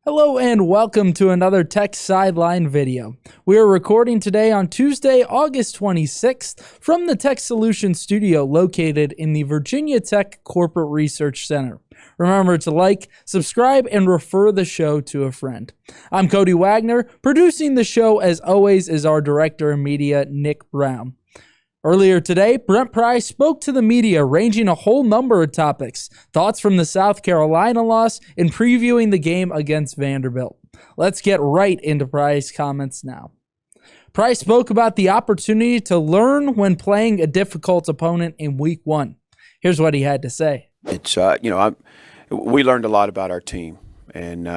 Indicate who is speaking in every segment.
Speaker 1: Hello and welcome to another Tech Sideline video. We are recording today on Tuesday, August 26th from the Tech Solutions studio located in the Virginia Tech Corporate Research Center. Remember to like, subscribe, and refer the show to a friend. I'm Cody Wagner. Producing the show, as always, is our director of media, Nick Brown. Earlier today, Brent Pry spoke to the media, ranging a whole number of topics, thoughts from the South Carolina loss, and previewing the game against Vanderbilt. Let's get right into Pry's comments now. Pry spoke about the opportunity to learn when playing a difficult opponent in Week 1. Here's what he had to say.
Speaker 2: We learned a lot about our team, and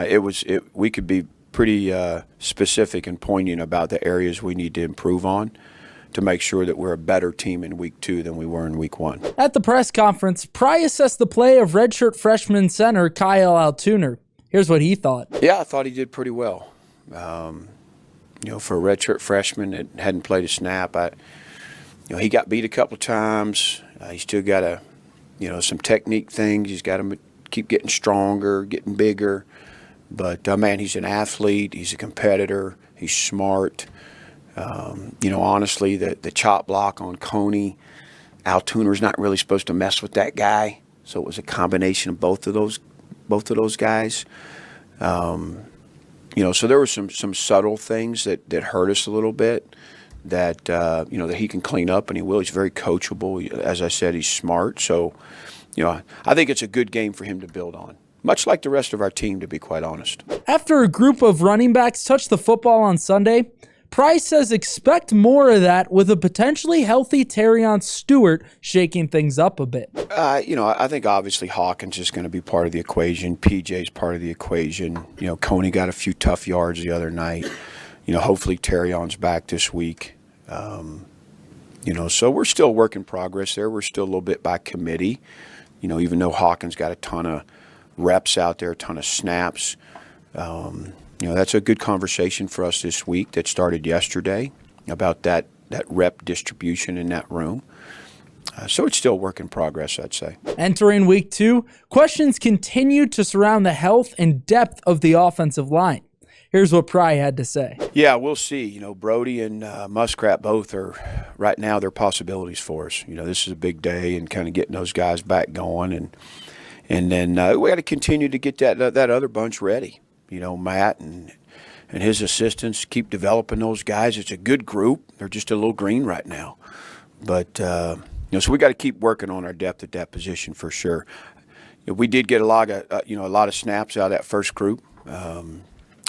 Speaker 2: we could be pretty specific and poignant about the areas we need to improve on to make sure that we're a better team in Week 2 than we were in Week 1.
Speaker 1: At the press conference, Pry assessed the play of redshirt freshman center Kyle Altuner. Here's what he thought.
Speaker 2: Yeah, I thought he did pretty well. For a redshirt freshman that hadn't played a snap, he got beat a couple times. He's still got some technique things. He's got to keep getting stronger, getting bigger. But, he's an athlete. He's a competitor. He's smart. Honestly, the chop block on Coney, Altuner's not really supposed to mess with that guy. So it was a combination of both of those guys. So there were some subtle things that hurt us a little bit that he can clean up, and he will. He's very coachable. As I said, he's smart. So, I think it's a good game for him to build on, much like the rest of our team, to be quite honest.
Speaker 1: After a group of running backs touched the football on Sunday, Pry says expect more of that with a potentially healthy Terrion Stewart shaking things up a bit.
Speaker 2: I think obviously Hawkins is going to be part of the equation. PJ's part of the equation. Coney got a few tough yards the other night. Hopefully Terrion's back this week. So we're still a work in progress there. We're still a little bit by committee. Even though Hawkins got a ton of reps out there, a ton of snaps. That's a good conversation for us this week that started yesterday about that rep distribution in that room. So it's still a work in progress, I'd say.
Speaker 1: Entering Week 2, questions continue to surround the health and depth of the offensive line. Here's what Pry had to say.
Speaker 2: Yeah, we'll see. Brody and Muskrat both are, right now, they're possibilities for us. This is a big day and kind of getting those guys back going. And then we got to continue to get that other bunch ready. Matt and his assistants keep developing those guys. It's a good group. They're just a little green right now. But, so we got to keep working on our depth at that position for sure. We did get a lot of snaps out of that first group.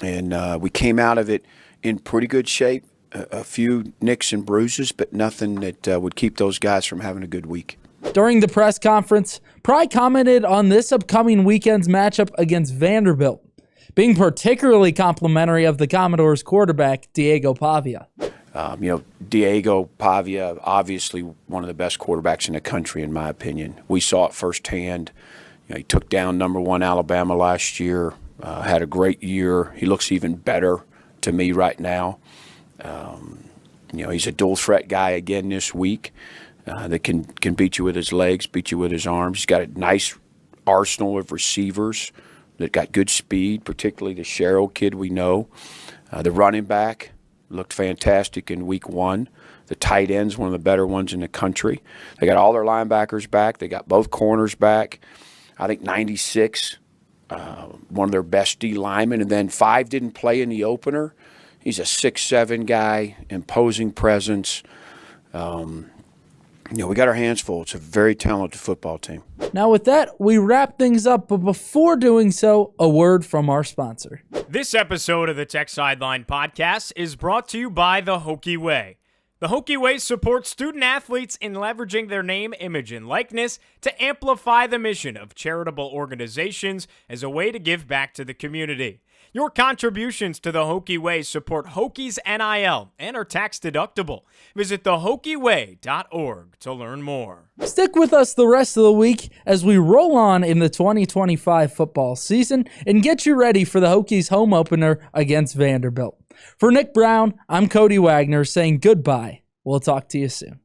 Speaker 2: And we came out of it in pretty good shape. A few nicks and bruises, but nothing that would keep those guys from having a good week.
Speaker 1: During the press conference, Pry commented on this upcoming weekend's matchup against Vanderbilt, being particularly complimentary of the Commodores quarterback, Diego Pavia.
Speaker 2: Diego Pavia, obviously one of the best quarterbacks in the country, in my opinion. We saw it firsthand. He took down number 1 Alabama last year, had a great year. He looks even better to me right now. He's a dual threat guy again this week that can beat you with his legs, beat you with his arms. He's got a nice arsenal of receivers that got good speed, particularly the Sherrill kid we know. The running back looked fantastic in Week 1. The tight end's one of the better ones in the country. They got all their linebackers back. They got both corners back. I think 96, one of their best D linemen. And then 5 didn't play in the opener. He's a 6'7" guy, imposing presence. We got our hands full. It's a very talented football team.
Speaker 1: Now with that, we wrap things up, but before doing so, a word from our sponsor.
Speaker 3: This episode of the Tech Sideline Podcast is brought to you by the Hokie Way. The Hokie Way supports student athletes in leveraging their name, image, and likeness to amplify the mission of charitable organizations as a way to give back to the community. Your contributions to the Hokie Way support Hokies NIL and are tax deductible. Visit thehokieway.org to learn more.
Speaker 1: Stick with us the rest of the week as we roll on in the 2025 football season and get you ready for the Hokies home opener against Vanderbilt. For Nick Brown, I'm Cody Wagner saying goodbye. We'll talk to you soon.